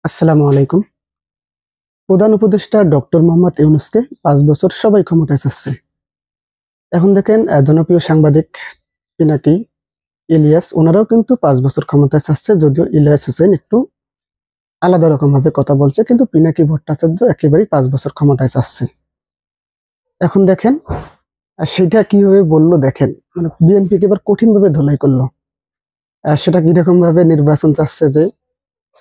আসসালামু আলাইকুম। প্রধান উপদেষ্টা ডক্টর মোহাম্মদ ইউনূসকে ৫ বছর সবাই ক্ষমতায় চাচ্ছে। এখন দেখেন জনপ্রিয় সাংবাদিক পিনাকি ইলিয়াস ওনারাও কিন্তু ৫ বছর ক্ষমতায় চাচ্ছে, যদিও ইলিয়াস হোসেন একটু আলাদা রকমভাবে কথা বলছে, কিন্তু পিনাকি ভট্টাচার্য একেবারেই ৫ বছর ক্ষমতায় চাচ্ছে। এখন দেখেন সেটা কিভাবে বলল দেখেন, মানে বিএনপিকে এবার কঠিনভাবে ধোলাই করলো। সেটা কিরকম ভাবে নির্বাচন চাচ্ছে যে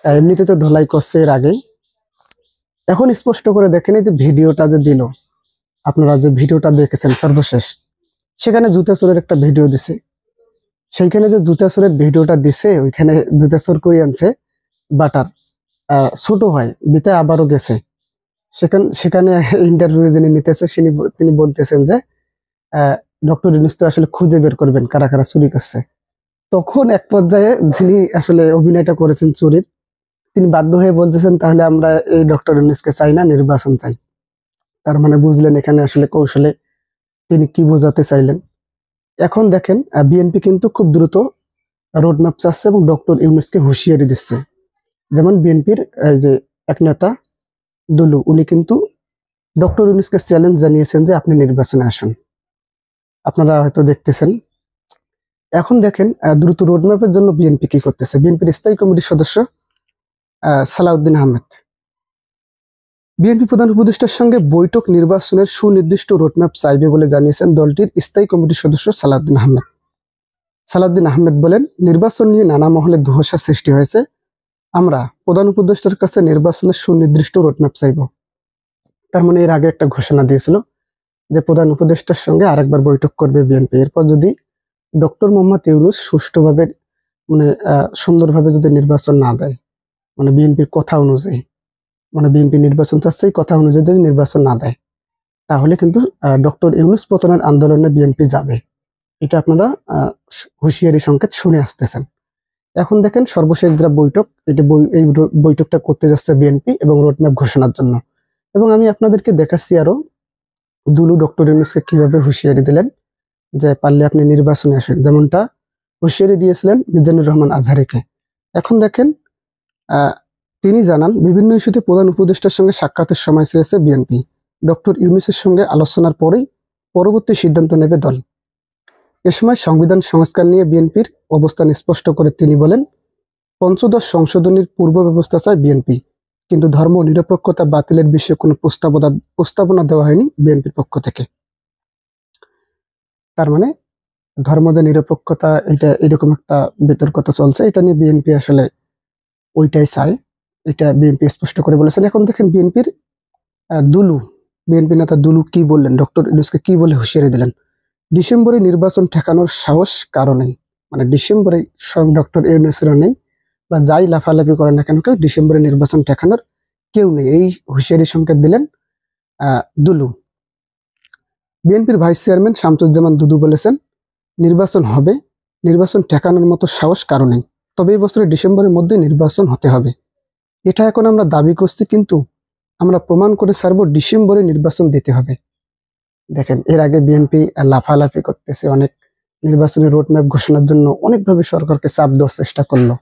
এমনিতে তো ধোলাই করছে এর আগেই। এখন স্পষ্ট করে দেখেন এই যে ভিডিওটা যে দিল, আপনারা যে ভিডিওটা দেখেছেন সর্বশেষ, সেখানে জুতা চোরের একটা ভিডিও দিছে। সেইখানে যে জুতা চোরের ভিডিওটা দিছে, ওইখানে জুতা চোর করে আনছে বাটার ছোট হয় বিতে আবারও গেছে। সেখানে ইন্টারভিউ যিনি নিতেছে তিনি বলতেছেন যে ডক্টর ইউনূস তো আসলে খুঁজে বের করবেন কারা কারা চুরি করছে। তখন এক পর্যায়ে যিনি আসলে অভিনয়টা করেছেন চুরির, তিনি বাধ্য হয়ে বলতেছেন তাহলে আমরা এই ডক্টর ইউনূসকে চাই না, নির্বাচন চাই। তার মানে বুঝলেন এখানে আসলে কৌশলে তিনি কি বোঝাতে চাইলেন। এখন দেখেন বিএনপি কিন্তু খুব দ্রুত রোডম্যাপ চাচ্ছে এবং ডক্টর ইউনূসকে হুঁশিয়ারি দিচ্ছে। যেমন বিএনপির এই যে এক নেতা দুলু, উনি কিন্তু ডক্টর ইউনূসকে চ্যালেঞ্জ জানিয়েছেন যে আপনি নির্বাচনে আসুন। আপনারা হয়তো দেখতেছেন। এখন দেখেন দ্রুত রোডম্যাপের জন্য বিএনপি কি করতেছে। বিএনপির স্থায়ী কমিটির সদস্য সালাউদ্দিন আহমেদ বিএনপি প্রধান উপদেষ্টার সঙ্গে বৈঠক নির্বাচনের সুনির্দিষ্ট রোডম্যাপ চাইবে বলে জানিয়েছেন দলটির স্থায়ী কমিটির সদস্য সালাউদ্দিন আহমেদ বলেন, নির্বাচন নিয়ে নানা মহলে ধোঁয়াশা সৃষ্টি হয়েছে। আমরা প্রধান উপদেষ্টার কাছে নির্বাচনের সুনির্দিষ্ট রোডম্যাপ চাইব। তার মানে এর আগে একটা ঘোষণা দিয়েছিল যে প্রধান উপদেষ্টার সঙ্গে আরেকবার বৈঠক করবে বিএনপি। এরপর যদি ডক্টর মোহাম্মদ ইউনূস সুষ্ঠুভাবে মানে সুন্দরভাবে যদি নির্বাচন না দেয়, মানে বিএনপির কথা অনুযায়ী, মানে বিএনপি নির্বাচন চাচ্ছে কথা অনুযায়ী যদি নির্বাচন না দেয়, তাহলে কিন্তু ডক্টর ইউনূস পতনের আন্দোলনে বিএনপি যাবে। এটা আপনারা হুঁশিয়ারি সংকেত শুনে আসতেছেন। এখন দেখেন সর্বশেষ যে বৈঠক, এই বৈঠকটা করতে যাচ্ছে বিএনপি এবং রোডম্যাপ ঘোষণার জন্য। এবং আমি আপনাদেরকে দেখাচ্ছি আরো দুলু ডক্টর ইউনূসকে কিভাবে হুঁশিয়ারি দিলেন যে পারলে আপনি নির্বাচনে আসেন, যেমনটা হুঁশিয়ারি দিয়েছিলেন মিজানুর রহমান আজহারীকে। এখন দেখেন তিনি জানান, বিভিন্ন ইস্যুতে প্রধান উপদেষ্টার সঙ্গে সাক্ষাতের সময় চেয়েছে বিএনপি। ডক্টর ইউনূসের সঙ্গে আলোচনার পরেই পরবর্তী সিদ্ধান্ত নেবে দল। এ সময় সংবিধান সংস্কার নিয়ে বিএনপির অবস্থান স্পষ্ট করে তিনি বলেন, পঞ্চদশ সংশোধনীর পূর্ব ব্যবস্থা চায় বিএনপি, কিন্তু ধর্ম নিরপেক্ষতা বাতিলের বিষয়ে কোনো প্রস্তাবনা দেওয়া হয়নি বিএনপির পক্ষ থেকে। তার মানে ধর্ম যে নিরপেক্ষতা, এটা এরকম একটা বিতর্কতা চলছে, এটা নিয়ে বিএনপি আসলে ওইটাই চায়, এটা বিএনপি স্পষ্ট করে বলেছেন। এখন দেখেন বিএনপির বিএনপি নেতা দুলু কি বললেন, ডক্টর ইউনূসকে কি বলে হুঁশিয়ারি দিলেন। ডিসেম্বরে নির্বাচন ঠেকানোর সাহস কারো নেই, মানে ডিসেম্বরে স্বয়ং ডক্টর ইউনূসেরও নেই, বা যাই লাফালাফি করে না কেন কেউ, ডিসেম্বরে নির্বাচন ঠেকানোর কেউ নেই, এই হুঁশিয়ারি সংকেত দিলেন দুলু। বিএনপির ভাইস চেয়ারম্যান শামসুজ্জামান দুদু বলেছেন, নির্বাচন হবে, নির্বাচন ঠেকানোর মতো সাহস কারো নেই, তবে এই বছরের ডিসেম্বরের মধ্যে নির্বাচন হতে হবে। এটা এখন আমরা দাবি করছি, কিন্তু আমরা প্রমাণ করে ছাড়বো ডিসেম্বরে নির্বাচন দিতে হবে। দেখেন এর আগে বিএনপি লাফালাফি করতেছে, অনেক নির্বাচনের রোডম্যাপ ঘোষণার জন্য অনেকভাবে সরকারকে চাপ দেওয়ার চেষ্টা করলো।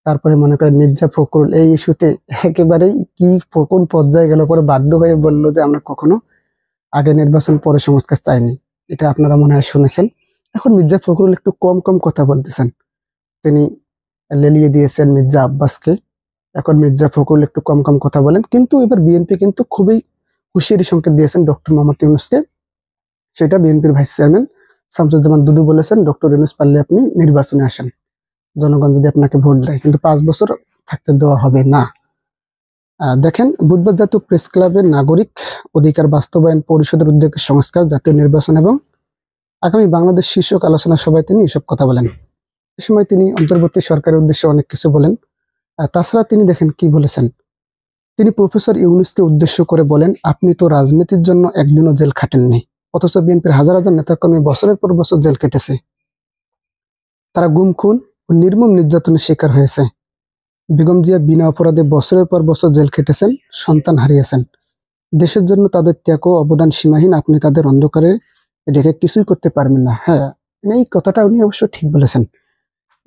তারপরে মনে করেন মির্জা ফখরুল এই ইস্যুতে একেবারেই কি কোন পর্যায়ে গেল, পরে বাধ্য হয়ে বললো যে আমরা কখনো আগে নির্বাচন পরে সংস্কার চাইনি। এটা আপনারা মনে হয় শুনেছেন। এখন মির্জা ফখরুল একটু কম কম কথা বলতেছেন, তিনি লেলিয়ে দিয়েছেন মির্জা আব্বাসকে। এখন মির্জা ফখরুল একটু কম কম কথা বলেন, কিন্তু এবার বিএনপি কিন্তু খুবই হুঁশিয়ারি সংকেত দিয়েছেন ডক্টর মোহাম্মদ ইউনূসকে। সেটা বিএনপির ভাইস চেয়ারম্যান শামসুজ্জামান দুদু বলেছেন, ডক্টর ইউনূস পারলে আপনি নির্বাচনে আসেন, জনগণ যদি আপনাকে ভোট দেয়, কিন্তু 5 বছর থাকতে দেওয়া হবে না। দেখেন বুধবার জাতীয় প্রেস ক্লাবের নাগরিক অধিকার বাস্তবায়ন পরিষদের উদ্যোগে সংস্কার, জাতীয় নির্বাচন এবং আগামী বাংলাদেশ শীর্ষক আলোচনা সভায় তিনি এসব কথা বলেন। এ সময় তিনি অন্তর্বর্তী সরকারের উদ্দেশ্যে অনেক কিছু বলেন। তাছাড়া তিনি দেখেন কি বলেছেন, তিনি প্রফেসর ইউনূসকে উদ্দেশ্য করে বলেন, আপনি তো রাজনীতির জন্য একদিনও জেল খাটেননি, অথচ বিএনপির হাজার হাজার নেতাকর্মী বছরের পর বছর জেল কেটেছে। তারা গুম, খুন ও নির্মম নির্যাতনের শিকার হয়েছে। বেগম জিয়া বিনা অপরাধে বছরের পর বছর জেল খেটেছেন, সন্তান হারিয়েছেন। দেশের জন্য তাদের ত্যাগ ও অবদান সীমাহীন, আপনি তাদের অন্ধকারে রেখে কিছুই করতে পারবেন না। হ্যাঁ, এই কথাটা উনি অবশ্য ঠিক বলেছেন।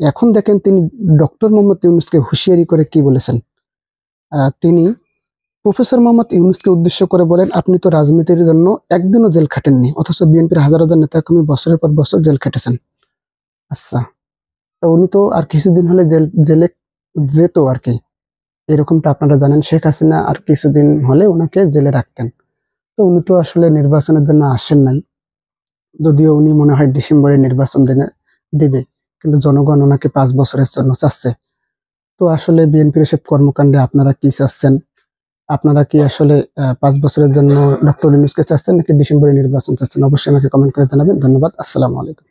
এখন দেখেন তিনি ডক্টর মোহাম্মদ ইউনূসকে হুঁশিয়ারি করে কি বলেছেন, তিনি প্রফেসর মোহাম্মদ ইউনূসকে উদ্দেশ্য করে বলেন, আপনি তো রাজনীতির জন্য একদিনও জেল খাটেননি, অথচ বিএনপির হাজার হাজার নেতাকর্মী বছরের পর বছর জেল খেটেছেন। আচ্ছা, তো উনি তো আর কিছুদিন হলে জেলে যেত আর কি, এরকমটা আপনারা জানেন। শেখ হাসিনা আর কিছুদিন হলে ওনাকে জেলে রাখতেন। তো উনি তো আসলে নির্বাচনের জন্য আসেন নাই, যদিও উনি মনে হয় ডিসেম্বরে নির্বাচন দিবে, কিন্তু জনগণ ওনাকে 5 বছরের জন্য চাচ্ছে। তো আসলে বিএনপির এসব কর্মকাণ্ডে আপনারা কি চাচ্ছেন? আপনারা কি আসলে 5 বছরের জন্য ডক্টর ইউনূসকে চাচ্ছেন নাকি ডিসেম্বরে নির্বাচন চাচ্ছেন? অবশ্যই আমাকে কমেন্ট করে জানাবেন। ধন্যবাদ। আসসালামু আলাইকুম।